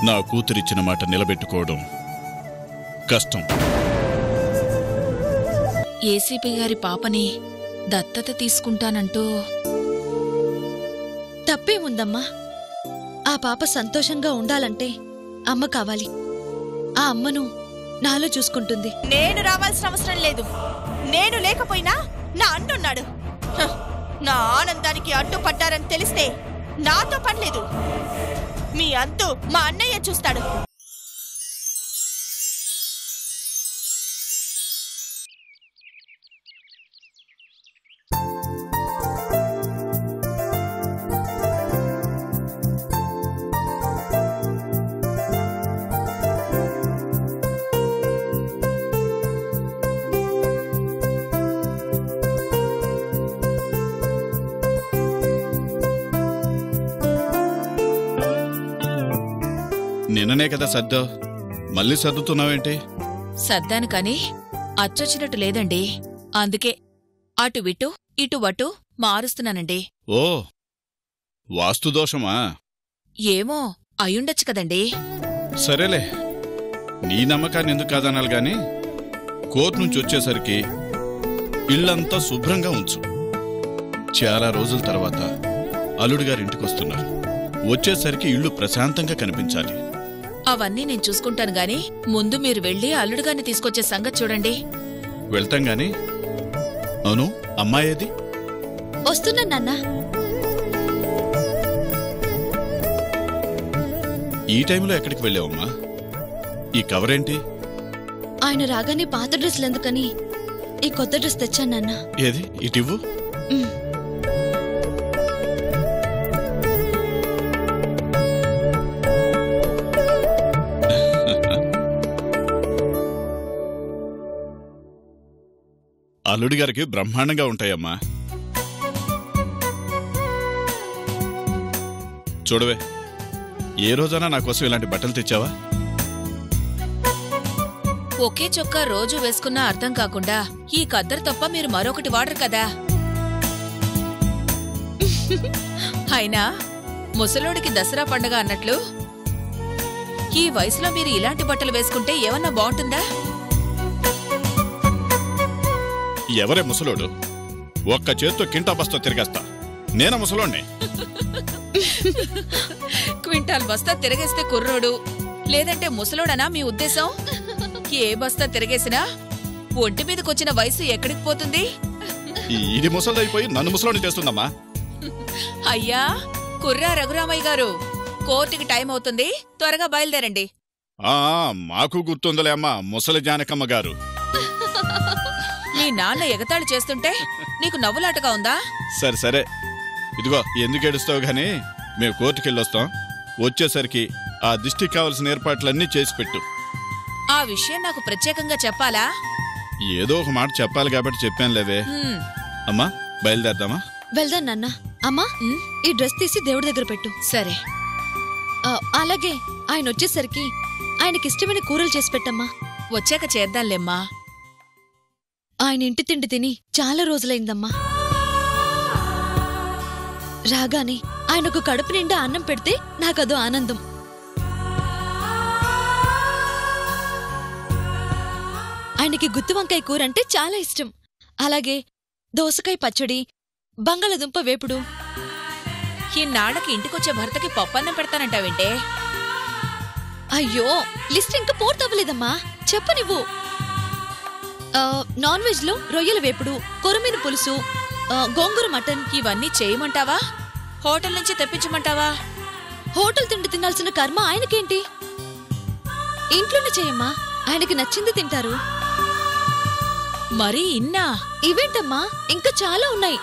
నా కూతురిచ్చిన మాట నిలబెట్టుకోవడం కష్టం. ఏసీపీ గారి పాపని దత్తత తీసుకుంటానంటూ తప్పేముందమ్మా? ఆ పాప సంతోషంగా ఉండాలంటే అమ్మ కావాలి. ఆ అమ్మను నాలో చూసుకుంటుంది. నేను రావాల్సిన అవసరం లేదు. నేను లేకపోయినా నా అన్నున్నాడు. నా ఆనందానికి అడ్డుపడ్డారని తెలిస్తే నాతో పనిలేదు. మీ అంతు మా అన్నయ్య చూస్తాడు. నిన్ననే కదా సర్దావు, మళ్ళీ సర్దుతున్నావేంటి? సర్దాను కాని అచ్చొచ్చినట్టు లేదండి. అందుకే అటు విటు ఇటు వటు మారుస్తున్నానండి. ఓ, వాస్తుదోషమా? ఏమో అయుండొచ్చు కదండి. సరేలే, నీ నమ్మకాన్ని ఎందుకు కాదనాలి గాని కోర్టు నుంచి వచ్చేసరికి ఇల్లంతా శుభ్రంగా ఉంచు. చాలా రోజుల తర్వాత అల్లుడు గారి ఇంటికొస్తున్నారు. వచ్చేసరికి ఇల్లు ప్రశాంతంగా కనిపించాలి. అవన్నీ నేను చూసుకుంటాను గాని ముందు మీరు వెళ్ళి అల్లుడుగాన్ని తీసుకొచ్చే సంగతి చూడండి. వెళ్తాం గాని. అవును, అమ్మాయేది? వస్తున్నా నాన్న. ఈ టైంలో ఎక్కడికి వెళ్ళావమ్మా? ఈ కవరేంటి? ఆయన రాగానే పాత డ్రెస్లు ఎందుకని ఈ కొత్త డ్రెస్ తెచ్చాను నాన్న. ఏది ఇటివ్వు. అల్లుడి గారికి బ్రహ్మాండంగా ఉంటాయమ్మా. చూడవే, ఏ రోజైనా నా కోసం ఇలాంటి బట్టలు తెచ్చావా? ఒకే చొక్కా రోజు వేసుకున్నా అర్థం కాకుండా ఈ కద్దరు తప్ప మీరు మరొకటి వాడరు కదా. అయినా ముసలోడికి దసరా పండగ అన్నట్లు ఈ వయసులో మీరు ఇలాంటి బట్టలు వేసుకుంటే ఏమన్నా బాగుంటుందా? ఎవరే ముసలోడు? ఒక్క చేత్తో కింటా బస్తా తిరిగేస్తా. నేనా ముసలోడ్ని? క్వింటాల్ బస్తా తిరగేస్తే కుర్రోడు, లేదంటే ముసలోడనా మీ ఉద్దేశం? ఏ బస్తా తిరగేసినా ఒంటి మీదకొచ్చిన వయసు ఎక్కడికి పోతుంది? ఇది ముసలైపోయి నన్ను ముసలోని చేస్తుందమ్మా. అయ్యా కుర్రా రఘురామయ్య గారు, కోర్టుకి టైం అవుతుంది, త్వరగా బయలుదేరండి. మాకు గుర్తుందలే అమ్మా ముసలి జానకమ్మ గారు. మీ నాన్న ఎగతాళి చేస్తుంటే నీకు నవ్వులాటగా ఉందా? సరే సరే, ఇదిగో ఎందుకు ఏడుస్తావు గానీ మేము కోర్టుకెళ్ళొస్తాం. వచ్చేసరికి ఆ దిష్టికి కావలసిన ఏర్పాట్లన్నీ చేసి పెట్టు. ఆ విషయం నాకు ప్రత్యేకంగా చెప్పాలా? ఏదో ఒక మాట చెప్పాలి కాబట్టి చెప్పాను లేవే. అమ్మా బయలుదేరదామా? వెళ్దాం నాన్న. అమ్మా, ఈ డ్రెస్ తీసి దేవుడి దగ్గర పెట్టు. సరే. అలాగే ఆయన వచ్చేసరికి ఆయనకిష్టమైన కూరలు చేసి పెట్టమ్మా. వచ్చాక చేద్దాంలేమ్మా. ఆయన ఇంటి తిండి తిని చాలా రోజులైందమ్మా. రాగానే ఆయనకు కడుపు నిండా అన్నం పెడితే నాకదో ఆనందం. ఆయనకి గుత్తి వంకాయ కూర అంటే చాలా ఇష్టం. అలాగే దోసకాయ పచ్చడి, బంగాళదుంప వేపుడు. ఇన్నాళ్ళకి ఇంటికొచ్చే భర్తకి పప్పన్నం పెడతానంటావేంటే? అయ్యో, లిస్ట్ ఇంకా పూర్తవ్వలేదమ్మా, చెప్పు నువ్వు. నాన్ వెజ్ లో రొయ్యల వేపుడు, కొరమీను పులుసు, గోంగూర మటన్. ఇవన్నీ చేయమంటావా? హోటల్ నుంచి తెప్పించమంటావా? హోటల్ తిండి తినాల్సిన కర్మ ఆయనకేంటి? ఇంట్లోనే చేయమ్మా, ఆయనకి నచ్చింది తింటారు. మరీ ఇన్నా? ఇవేంటమ్మా, ఇంకా చాలా ఉన్నాయి.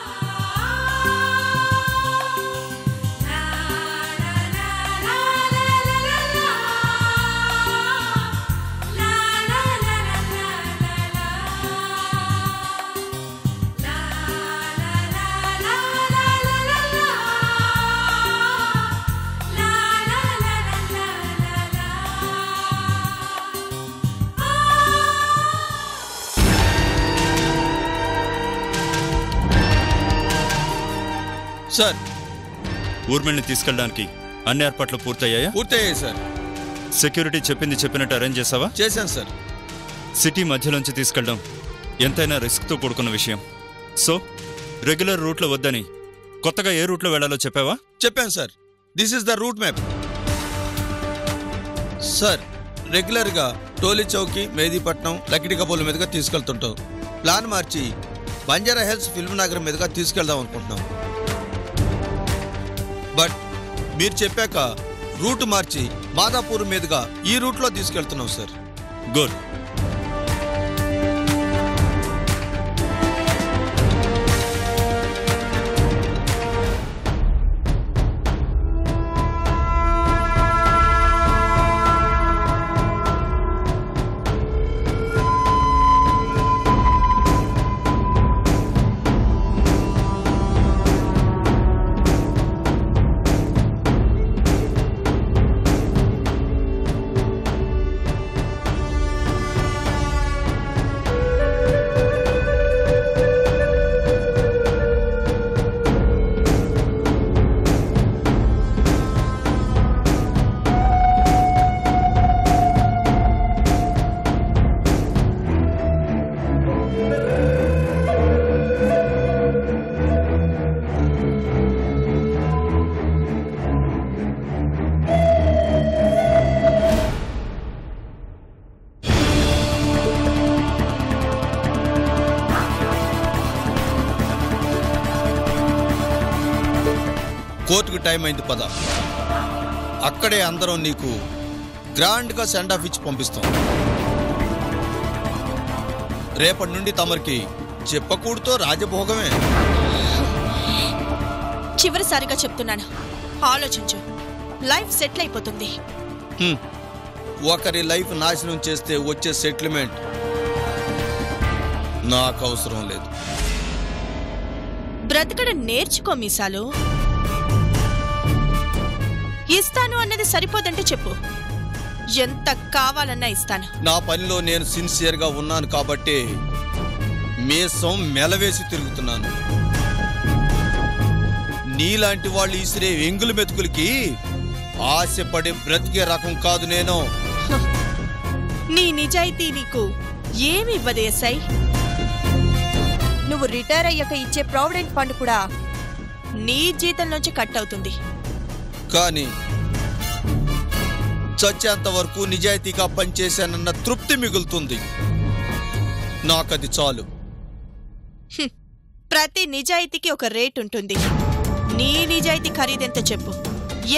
సార్, ఊర్మిళని తీసుకెళ్ళడానికి అన్ని ఏర్పాట్లు పూర్తయ్యాయా? పూర్తయ్యాయి సార్. సెక్యూరిటీ చెప్పింది చెప్పినట్టు అరేంజ్ చేసావా? చేశాను సార్. సిటీ మధ్యలోంచి తీసుకెళ్ళడం ఎంతైనా రిస్క్తో కూడుకున్న విషయం. సో రెగ్యులర్ రూట్లో వద్దని కొత్తగా ఏ రూట్లో వెళ్లాలో చెప్పావా? చెప్పాను sir. This is the route map sir. రెగ్యులర్గా టోలీ చౌకీ, మెహదీపట్నం, లకిడి కబోల్ మీదుగా తీసుకెళ్తుంటాం. ప్లాన్ మార్చి బంజారా హిల్స్, ఫిల్మ్ నగర్ మీదుగా తీసుకెళ్దాం అనుకుంటున్నాం. బట్ మీరు చెప్పాక రూట్ మార్చి మాదాపూర్ మీదుగా ఈ రూట్లో తీసుకెళ్తున్నాం సార్. గుడ్. కోర్టుకు టైం అయింది, పద. అక్కడే అందరం నీకు గ్రాండ్గా సెండ్ ఆఫ్ ఇచ్చి పంపిస్తాం. రేపటి నుండి తమరికి చెప్పకూడతో రాజభోగమే. చివరిసారిగా చెప్తున్నాను, ఆలోచించు. లైఫ్ సెటిల్ అయిపోతుంది. ఒకరి లైఫ్ నాశనం చేస్తే వచ్చే సెటిల్మెంట్ నాకు అవసరం లేదు. బ్రతకడం నేర్చుకో మీసాలు. ఇస్తాను అన్నది సరిపోదంటే చెప్పు, ఎంత కావాలన్నా ఇస్తాను. నా పనిలో నేను సిన్సియర్గా ఉన్నాను కాబట్టి మీసం మెలవేసి తిరుగుతున్నాను. నీలాంటి వాళ్ళు ఇసిరే ఎంగులు మెతుకులకి ఆశపడి బ్రతికే రకం కాదు నేను. నీ నిజాయితీ నీకు ఏమి ఇవ్వదు ఎస్ఐ. నువ్వు రిటైర్ అయ్యాక ఇచ్చే ప్రావిడెంట్ ఫండ్ కూడా నీ జీతంలోంచి కట్ అవుతుంది. కానీ చచ్చేంత వరకు నిజాయితీగా పనిచేశానన్న తృప్తి మిగులుతుంది. నాకది చాలు. ప్రతి నిజాయితీకి ఒక రేట్ ఉంటుంది. నీ నిజాయితీ ఖరీదెంత చెప్పు,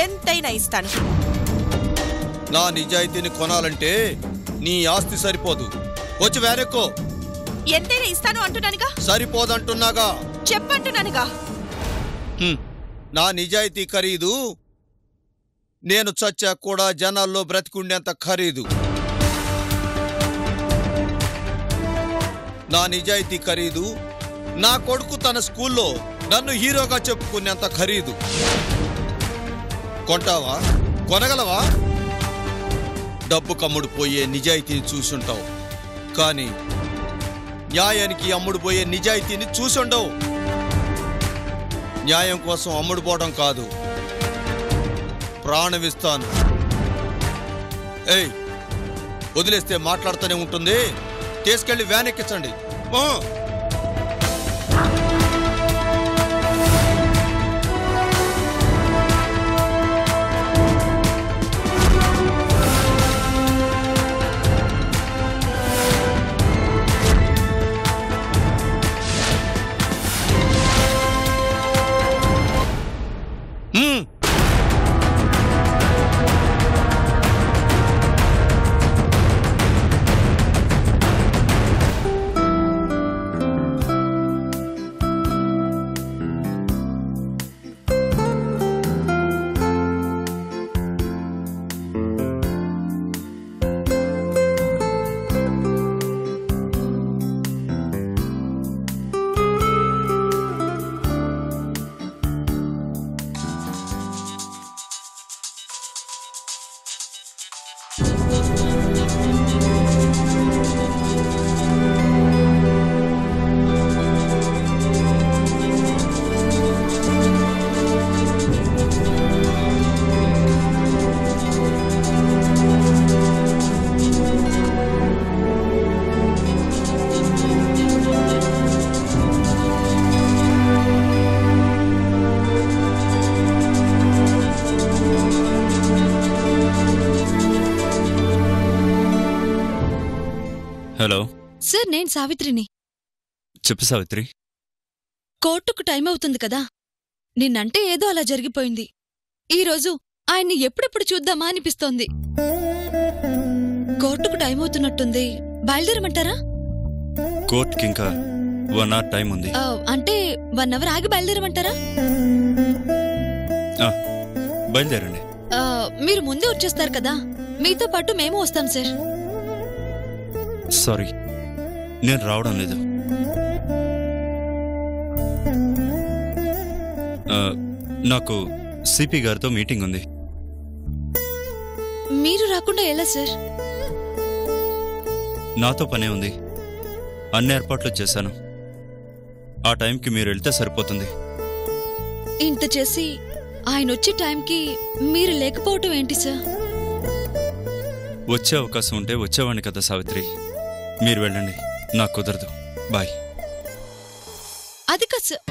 ఎంతైనా ఇస్తాను. నా నిజాయితీని కొనాలంటే నీ ఆస్తి సరిపోదు. వచ్చి వేరెక్కో. ఎంతైనా ఇస్తాను అంటున్నానుగా. సరిపోదంటున్నాగా. చెప్పంటున్నానుగా. నా నిజాయితీ ఖరీదు నేను చచ్చా కూడా జనాల్లో బ్రతికుండేంత ఖరీదు. నా నిజాయితీ ఖరీదు నా కొడుకు తన స్కూల్లో నన్ను హీరోగా చెప్పుకునేంత ఖరీదు. కొంటావా? కొనగలవా? డబ్బు కమ్ముడు పోయే నిజాయితీని చూసుంటావు, కానీ న్యాయానికి అమ్ముడు పోయే నిజాయితీని చూసుండవు. న్యాయం కోసం అమ్ముడు పోవడం కాదు, ప్రాణమిస్తాను. ఏయ్, వదిలేస్తే మాట్లాడుతూనే ఉంటుంది. తీసుకెళ్లి వ్యాన్ ఎక్కించండి. సార్ నేను సావిత్రిని. చెప్పు సావిత్రి. కోర్టుకు టైం అవుతుంది కదా, నిన్నంటే ఏదో అలా జరిగిపోయింది. ఈరోజు ఆయన్ని ఎప్పుడెప్పుడు చూద్దామా అనిపిస్తోంది. కోర్టుకు టైం అవుతున్నట్టుంది, బయలుదేరమంటారా? కోర్టుకి ఇంకా 1 hour టైం ఉంది. అంటే 1 hour ఆగి బయలుదేరమంటారా? బయలుదేరండి. మీరు ముందే వచ్చేస్తారు కదా, మీతో పాటు మేము వస్తాం సార్. సారీ, నేను రావడం లేదు. నాకు సిపి గారితో మీటింగ్ ఉంది. మీరు రాకుండా ఎలా సార్? నాతో పనే ఉంది, అన్ని ఏర్పాట్లు చేశాను. ఆ టైంకి మీరు వెళ్తే సరిపోతుంది. ఇంత చేసి ఆయన వచ్చే టైంకి మీరు లేకపోవటం ఏంటి సార్? వచ్చే అవకాశం ఉంటే వచ్చేవాడిని కదా సావిత్రి. మీరు వెళ్ళండి, నాకు కుదరదు. బాయ్. అది కాదు సార్.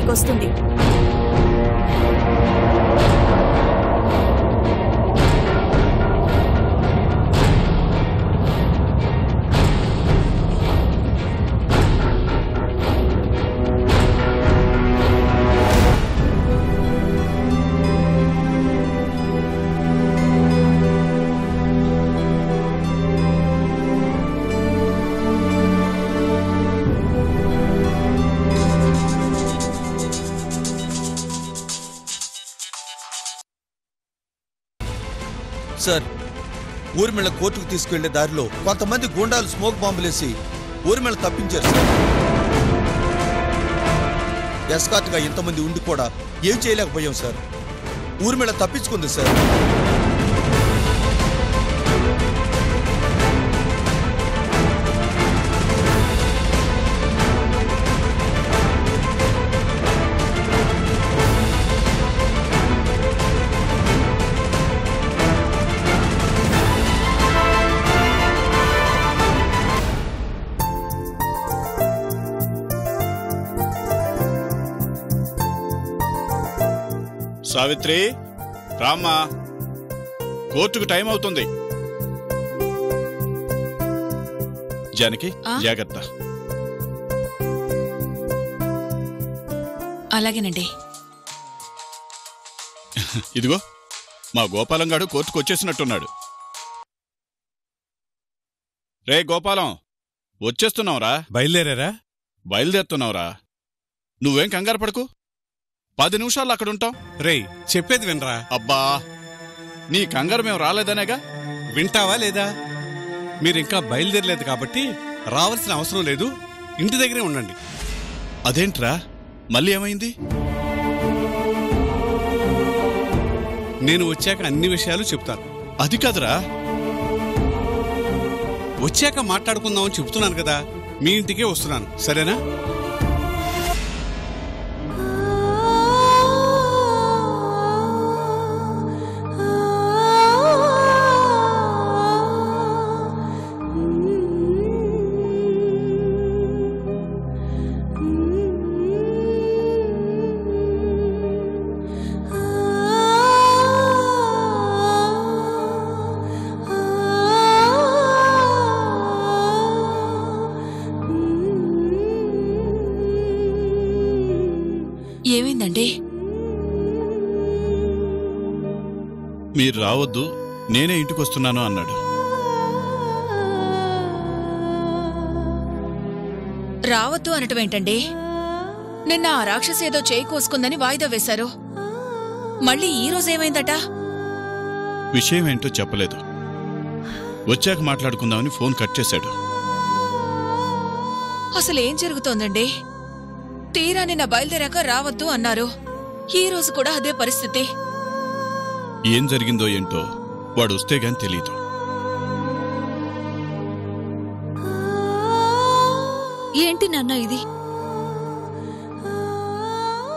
ఇక్కడికి వస్తుంది. సార్, ఊర్మిళ కోర్టుకు తీసుకెళ్లే దారిలో కొంతమంది గూండాలు స్మోక్ బాంబులేసి ఊర్మిళ తప్పించారు సార్. ఎస్కార్ట్గా ఇంతమంది ఉండి కూడా ఏం చేయలేకపోయాం సార్. ఊర్మిళ తప్పించుకుంది సార్. సావిత్రి, రామ్మా, కోర్టుకు టైం అవుతుంది. జానకి, జాగ్రత్త. అలాగేనండి. ఇదిగో మా గోపాలంగాడు కోర్టుకు వచ్చేసినట్టున్నాడు. రే గోపాలం, వచ్చేస్తున్నావురా? బయలుదేరారా? బయలుదేరుతున్నావురా. నువ్వేం కంగారు పడకు, 10 నిమిషాలు అక్కడుంటాం. రేయ్, చెప్పేది వినరా? అబ్బా, నీ కంగారు మేము రాలేదనేగా. వింటావా లేదా? మీరింకా బయలుదేరలేదు కాబట్టి రావాల్సిన అవసరం లేదు, ఇంటి దగ్గరే ఉండండి. అదేంట్రా, మళ్ళీ ఏమైంది? నేను వచ్చాక అన్ని విషయాలు చెప్తాను. అది కాదురా. వచ్చాక మాట్లాడుకుందామని చెప్తున్నాను కదా. మీ ఇంటికే వస్తున్నాను, సరేనా? ఏమైందండి? మీరు రావద్దు, నేనే ఇంటికొస్తున్నాను అన్నాడు. రావద్దు అనటం ఏంటండి? నిన్న ఆ రాక్షసి ఏదో చేయి కోసుకుందని వాయిదా వేశారు. మళ్ళీ ఈ రోజేమైందట? విషయం ఏంటో చెప్పలేదు. వచ్చాక మాట్లాడుకుందామని ఫోన్ కట్ చేశాడు. అసలేం జరుగుతోందండి? తీరా నిన్న బయలుదేరాక రావద్దు అన్నారు. ఈ రోజు కూడా అదే పరిస్థితి. ఏం జరిగిందో ఏంటో వాడు వస్తే గాని తెలీదు. ఏంటి నాన్న ఇది?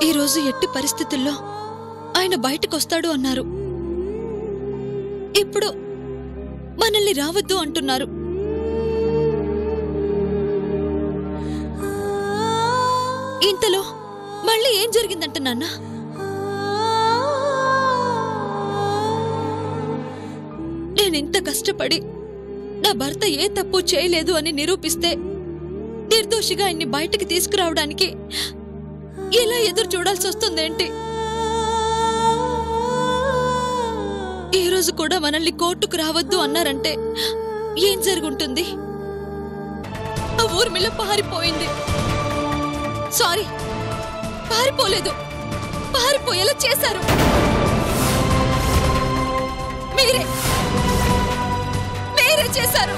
ఈరోజు ఎట్టి పరిస్థితుల్లో ఆయన బయటకొస్తాడు అన్నారు. ఇప్పుడు మనల్ని రావద్దు అంటున్నారు. ఇంతలో మళ్ళీ ఏం జరిగిందంట నాన్న? నేనింత కష్టపడి నా భర్త ఏ తప్పు చేయలేదు అని నిరూపిస్తే నిర్దోషిగా ఆయన్ని బయటికి తీసుకురావడానికి ఎలా ఎదురు చూడాల్సి వస్తుందేంటి? ఈ రోజు కూడా మనల్ని కోర్టుకు రావద్దు అన్నారంటే ఏం జరుగుంటుంది? ఆ ఊర్మిళ పారిపోయింది. సారీ, పారిపోలేదు, పారిపోయేలా చేశారు. మీరే చేశారు.